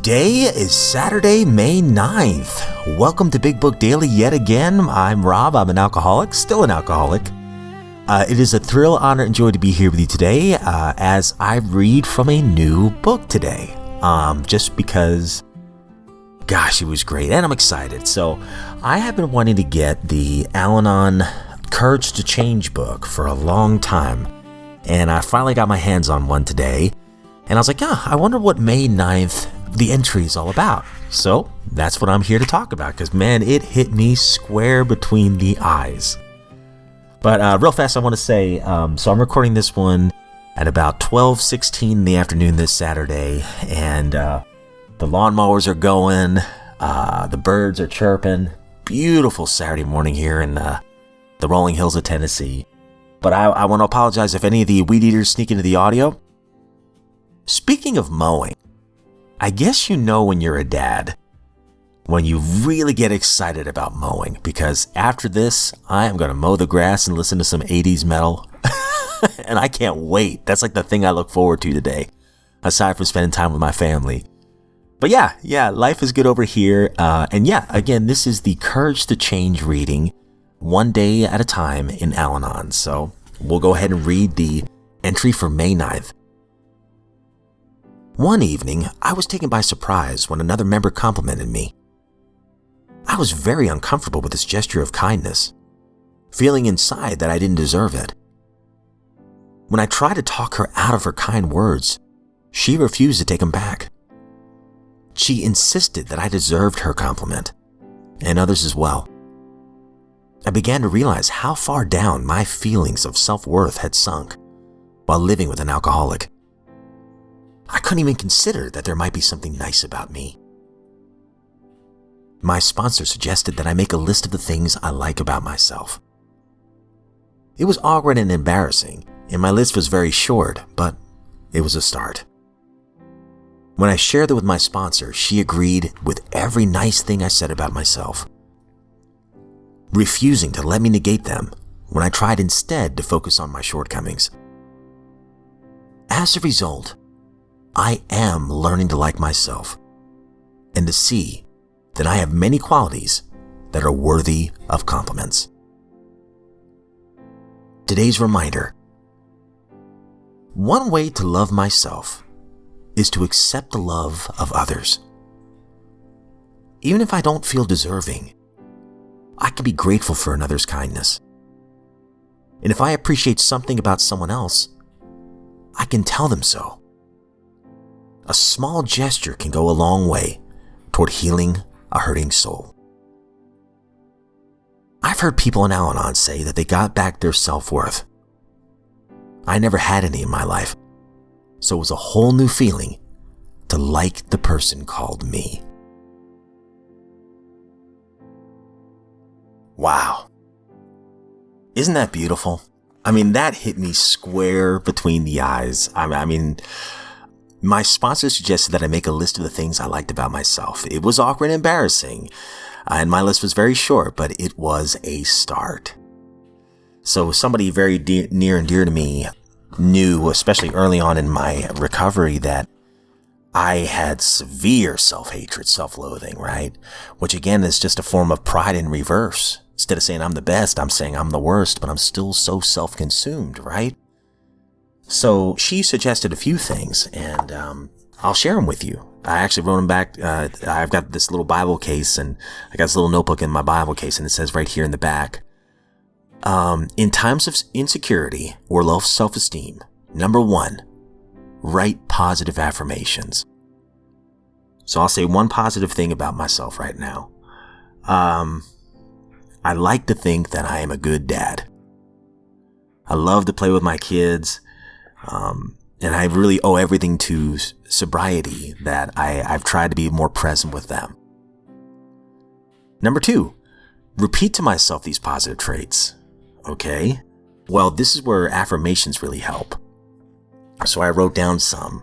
Today is Saturday, May 9th. Welcome to Big Book Daily yet again. I'm Rob. I'm an alcoholic, still an alcoholic. It is a thrill, honor, and joy to be here with you today as I read from a new book today. Just because, gosh, it was great and I'm excited. So I have been wanting to get the Al-Anon Courage to Change book for a long time. And I finally got my hands on one today. And I was like, I wonder what May 9th the entry is all about. So that's what I'm here to talk about because, man, it hit me square between the eyes. But real fast, I want to say, so I'm recording this one at about 12:16 in the afternoon this Saturday. And the lawnmowers are going. The birds are chirping. Beautiful Saturday morning here in the rolling hills of Tennessee. But I want to apologize if any of the weed eaters sneak into the audio. Speaking of mowing, I guess you know when you're a dad, when you really get excited about mowing, because after this, I am going to mow the grass and listen to some 80s metal. And I can't wait. That's like the thing I look forward to today, aside from spending time with my family. But yeah, life is good over here. And yeah, again, this is the Courage to Change reading, one day at a time in Al-Anon. So we'll go ahead and read the entry for May 9th. One evening, I was taken by surprise when another member complimented me. I was very uncomfortable with this gesture of kindness, feeling inside that I didn't deserve it. When I tried to talk her out of her kind words, she refused to take them back. She insisted that I deserved her compliment, and others as well. I began to realize how far down my feelings of self-worth had sunk while living with an alcoholic. I couldn't even consider that there might be something nice about me. My sponsor suggested that I make a list of the things I like about myself. It was awkward and embarrassing, and my list was very short, but it was a start. When I shared it with my sponsor, she agreed with every nice thing I said about myself, refusing to let me negate them when I tried instead to focus on my shortcomings. As a result, I am learning to like myself and to see that I have many qualities that are worthy of compliments. Today's reminder: one way to love myself is to accept the love of others. Even if I don't feel deserving, I can be grateful for another's kindness. And if I appreciate something about someone else, I can tell them so. A small gesture can go a long way toward healing a hurting soul. I've heard people in Al-Anon say that they got back their self-worth. I never had any in my life, so it was a whole new feeling to like the person called me. Wow. Isn't that beautiful? I mean, that hit me square between the eyes. I mean, my sponsor suggested that I make a list of the things I liked about myself. It was awkward and embarrassing, and my list was very short, but it was a start. So somebody very near and dear to me knew, especially early on in my recovery, that I had severe self-hatred, self-loathing, right? Which again is just a form of pride in reverse. Instead of saying I'm the best, I'm saying I'm the worst, but I'm still so self-consumed, right? So she suggested a few things, and I'll share them with you. I actually wrote them back. I've got this little Bible case, and I got this little notebook in my Bible case, and it says right here in the back, in times of insecurity or low self-esteem, number 1, write positive affirmations. So I'll say one positive thing about myself right now. I like to think that I am a good dad. I love to play with my kids. And I really owe everything to sobriety, that I've tried to be more present with them. Number 2, repeat to myself these positive traits. Okay? Well, this is where affirmations really help. So I wrote down some,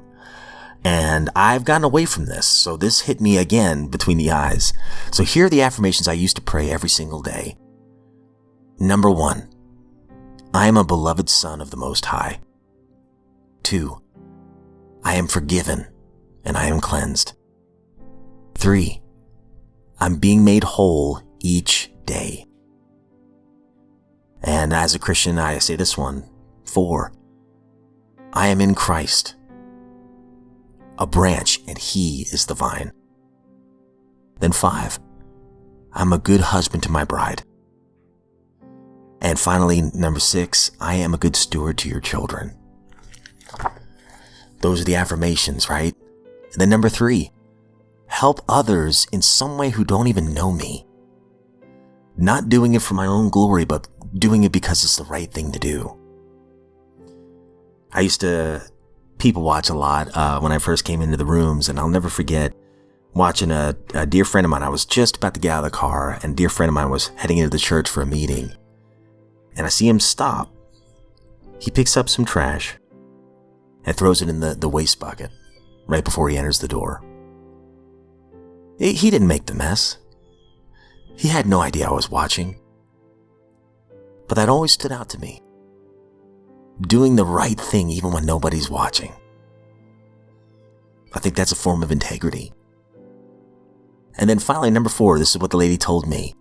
and I've gotten away from this. So this hit me again between the eyes. So here are the affirmations I used to pray every single day. Number 1, I am a beloved son of the Most High. 2, I am forgiven and I am cleansed. 3, I'm being made whole each day. And as a Christian, I say this one. 4, I am in Christ, a branch, and He is the vine. Then 5, I'm a good husband to my bride. And finally, number 6, I am a good steward to your children. Those are the affirmations, right? And then number 3, help others in some way who don't even know me. Not doing it for my own glory, but doing it because it's the right thing to do. I used to people watch a lot when I first came into the rooms, and I'll never forget watching a dear friend of mine. I was just about to get out of the car, and a dear friend of mine was heading into the church for a meeting. And I see him stop. He picks up some trash and throws it in the waste bucket right before he enters the door. He didn't make the mess. He had no idea I was watching. But that always stood out to me. Doing the right thing even when nobody's watching. I think that's a form of integrity. And then finally, number 4, this is what the lady told me.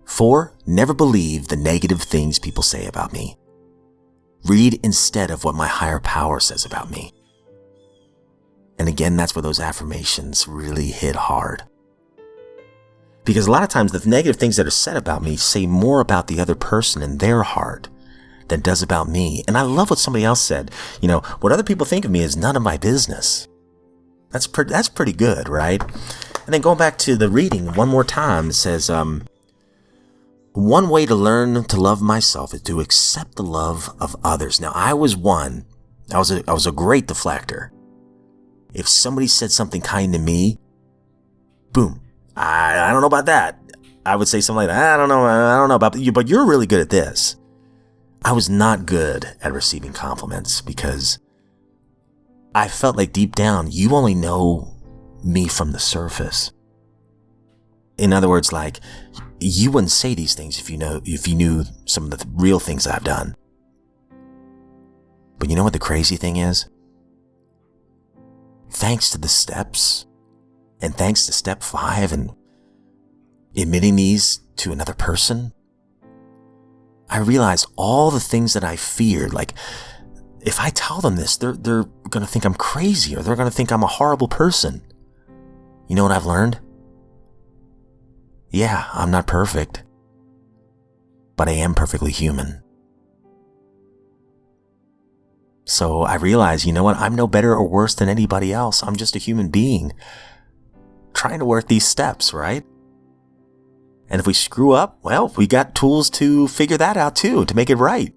4, never believe the negative things people say about me. Read instead of what my higher power says about me. And again, that's where those affirmations really hit hard. Because a lot of times the negative things that are said about me say more about the other person in their heart than it does about me. And I love what somebody else said. What other people think of me is none of my business. That's pretty good, right? And then going back to the reading one more time, it says, one way to learn to love myself is to accept the love of others. Now, I was a great deflector. If somebody said something kind to me, boom, I don't know about that. I would say something like that. I don't know about you, but you're really good at this. I was not good at receiving compliments because I felt like deep down, you only know me from the surface. In other words, like, you wouldn't say these things if you knew some of the real things I've done. But you know what the crazy thing is? Thanks to the steps, and thanks to step 5 and admitting these to another person, I realized all the things that I feared. Like, if I tell them this, they're going to think I'm crazy, or they're going to think I'm a horrible person. You know what I've learned? Yeah, I'm not perfect, but I am perfectly human. So I realized, you know what? I'm no better or worse than anybody else. I'm just a human being trying to work these steps, right? And if we screw up, well, we got tools to figure that out too, to make it right.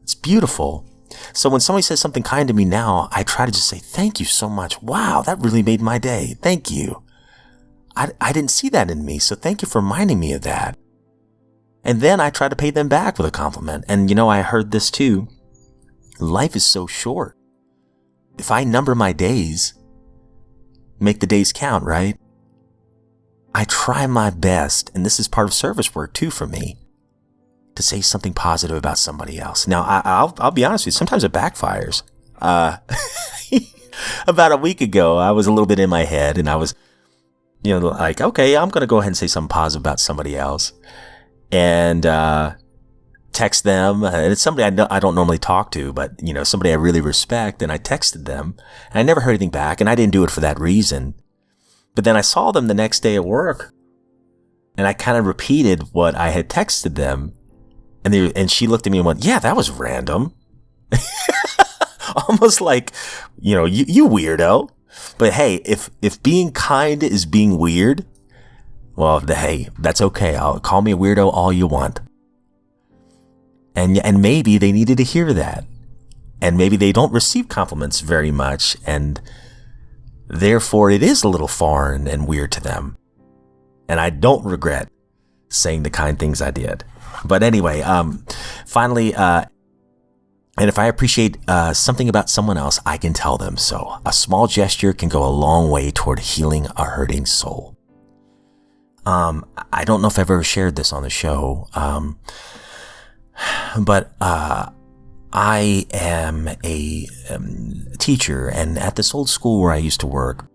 It's beautiful. So when somebody says something kind to me now, I try to just say, thank you so much. Wow, that really made my day. Thank you. I didn't see that in me, so thank you for reminding me of that. And then I try to pay them back with a compliment. And I heard this too. Life is so short. If I number my days, make the days count, right? I try my best, and this is part of service work too for me, to say something positive about somebody else. Now, I'll be honest with you, sometimes it backfires. About a week ago, I was a little bit in my head, and I was, like, okay, I'm going to go ahead and say something positive about somebody else. And text them. And it's somebody I don't normally talk to, but, somebody I really respect. And I texted them. And I never heard anything back, and I didn't do it for that reason. But then I saw them the next day at work, and I kind of repeated what I had texted them. And she looked at me and went, yeah, that was random. Almost like, you weirdo. But hey, if being kind is being weird, well, hey, that's okay. Call me a weirdo all you want. And maybe they needed to hear that. And maybe they don't receive compliments very much, and therefore it is a little foreign and weird to them. And I don't regret saying the kind things I did. But anyway, finally, and if I appreciate something about someone else, I can tell them so. A small gesture can go a long way toward healing a hurting soul. I don't know if I've ever shared this on the show, but I am a teacher, and at this old school where I used to work,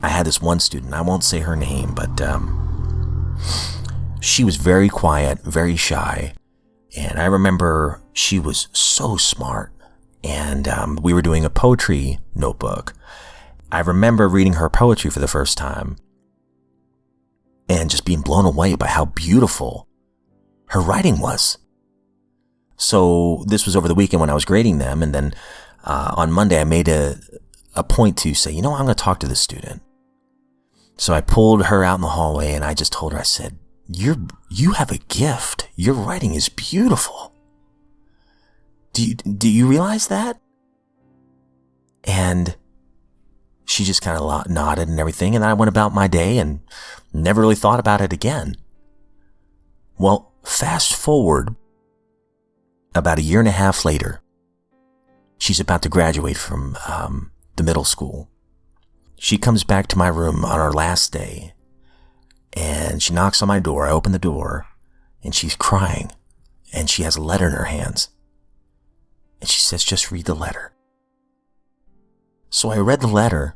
I had this one student, I won't say her name, but she was very quiet, very shy. And I remember she was so smart. And we were doing a poetry notebook. I remember reading her poetry for the first time and just being blown away by how beautiful her writing was. So this was over the weekend when I was grading them. And then on Monday, I made a point to say, I'm going to talk to this student. So I pulled her out in the hallway and I just told her, I said, you have a gift. Your writing is beautiful. Do you realize that? And she just kind of nodded and everything. And I went about my day and never really thought about it again. Well, fast forward about 1.5 years later, she's about to graduate from the middle school. She comes back to my room on our last day and she knocks on my door. I open the door and she's crying and she has a letter in her hands. And she says, just read the letter. So I read the letter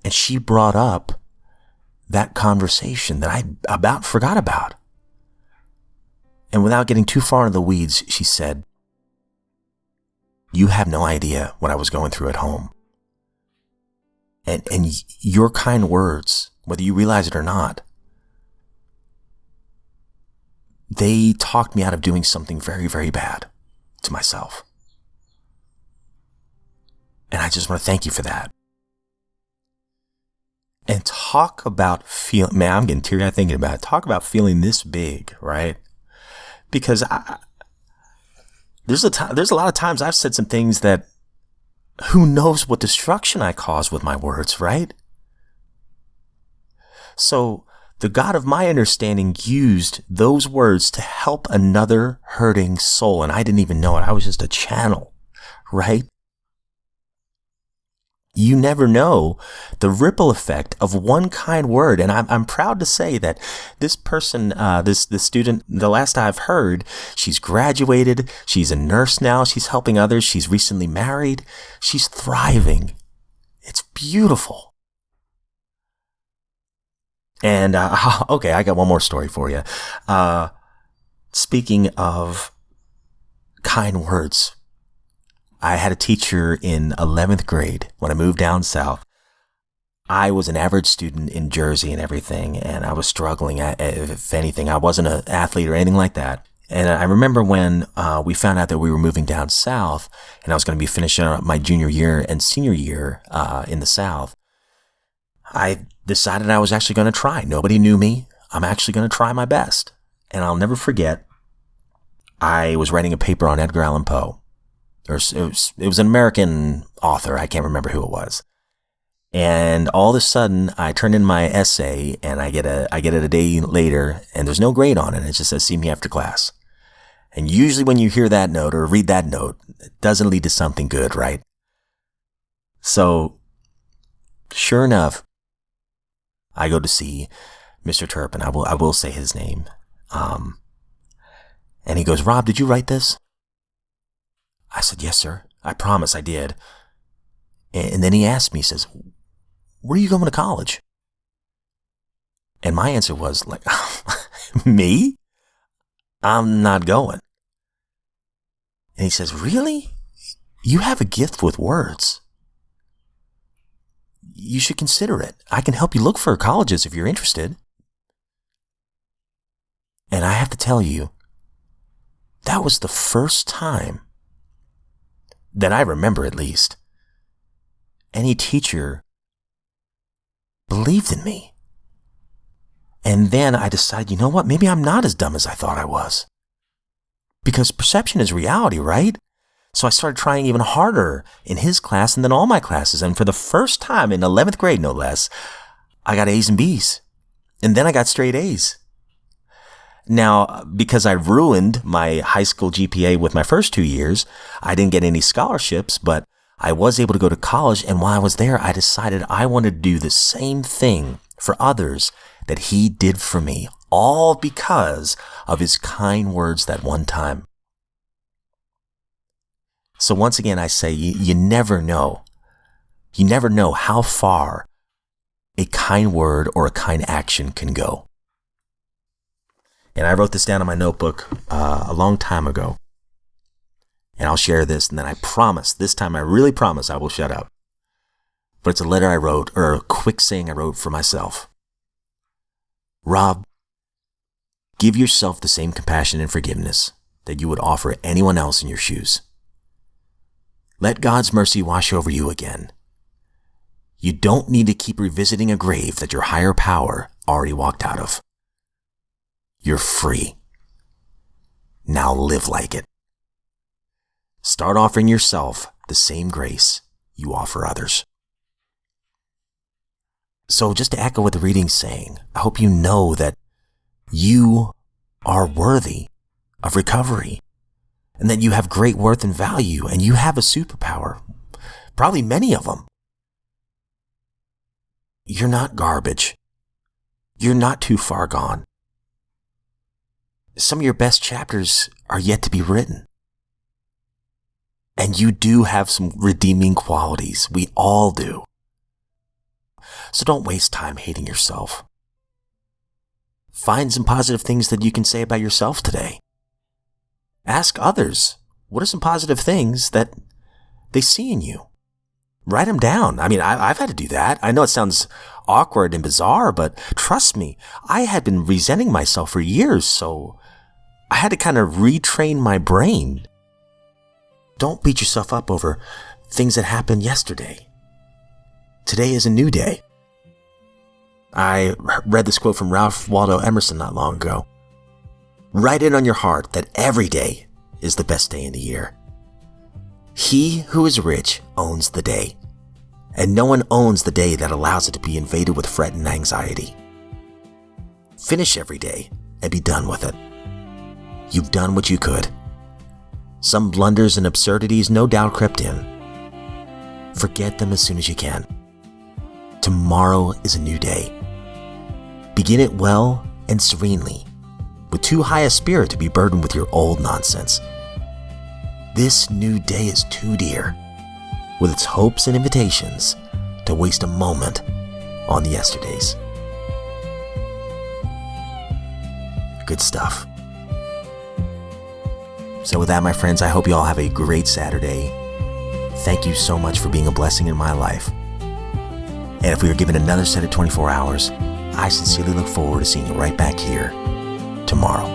and she brought up that conversation that I about forgot about. And without getting too far into the weeds, she said, you have no idea what I was going through at home. And your kind words, whether you realize it or not, they talked me out of doing something very, very bad to myself. And I just want to thank you for that. And talk about feeling, man, I'm getting teary-eyed thinking about it. Talk about feeling this big, right? Because there's a lot of times I've said some things that who knows what destruction I caused with my words, right? So the God of my understanding used those words to help another hurting soul. And I didn't even know it. I was just a channel, right? You never know the ripple effect of one kind word. And I'm proud to say that this person, this student, the last I've heard, she's graduated. She's a nurse now. She's helping others. She's recently married. She's thriving. It's beautiful. And, okay, I got one more story for you. Speaking of kind words, I had a teacher in 11th grade when I moved down south. I was an average student in Jersey and everything, and I was struggling. If anything, I wasn't an athlete or anything like that. And I remember when we found out that we were moving down south, and I was going to be finishing up my junior year and senior year in the South, I decided I was actually going to try. Nobody knew me. I'm actually going to try my best. And I'll never forget, I was writing a paper on Edgar Allan Poe. It was an American author. I can't remember who it was. And all of a sudden, I turned in my essay, and I get it a day later, and there's no grade on it. It just says, see me after class. And usually when you hear that note or read that note, it doesn't lead to something good, right? So, sure enough, I go to see Mr. Turpin. I will say his name. And he goes, Rob, did you write this? I said, yes, sir. I promise I did. And then he asked me, he says, where are you going to college? And my answer was like, me? I'm not going. And he says, really? You have a gift with words. You should consider it. I can help you look for colleges if you're interested. And I have to tell you, that was the first time that I remember, at least, any teacher believed in me. And then I decided, you know what? Maybe I'm not as dumb as I thought I was. Because perception is reality, right? So I started trying even harder in his class and then all my classes. And for the first time in 11th grade, no less, I got A's and B's. And then I got straight A's. Now, because I ruined my high school GPA with my first 2 years, I didn't get any scholarships, but I was able to go to college. And while I was there, I decided I wanted to do the same thing for others that he did for me, all because of his kind words that one time. So once again, I say, you never know. You never know how far a kind word or a kind action can go. And I wrote this down in my notebook a long time ago. And I'll share this, and then I promise, this time I really promise I will shut up. But it's a letter I wrote, or a quick saying I wrote for myself. Rob, give yourself the same compassion and forgiveness that you would offer anyone else in your shoes. Let God's mercy wash over you again. You don't need to keep revisiting a grave that your higher power already walked out of. You're free. Now live like it. Start offering yourself the same grace you offer others. So just to echo what the reading's saying, I hope you know that you are worthy of recovery and that you have great worth and value and you have a superpower, probably many of them. You're not garbage. You're not too far gone. Some of your best chapters are yet to be written. And you do have some redeeming qualities. We all do. So don't waste time hating yourself. Find some positive things that you can say about yourself today. Ask others, what are some positive things that they see in you? Write them down. I mean, I've had to do that. I know it sounds awkward and bizarre, but trust me, I had been resenting myself for years, so I had to kind of retrain my brain. Don't beat yourself up over things that happened yesterday. Today is a new day. I read this quote from Ralph Waldo Emerson not long ago. Write it on your heart that every day is the best day in the year. He who is rich owns the day, and no one owns the day that allows it to be invaded with fret and anxiety. Finish every day and be done with it. You've done what you could. Some blunders and absurdities no doubt crept in. Forget them as soon as you can. Tomorrow is a new day. Begin it well and serenely, with too high a spirit to be burdened with your old nonsense. This new day is too dear, with its hopes and invitations, to waste a moment on the yesterdays. Good stuff. So with that, my friends, I hope you all have a great Saturday. Thank you so much for being a blessing in my life. And if we are given another set of 24 hours, I sincerely look forward to seeing you right back here tomorrow.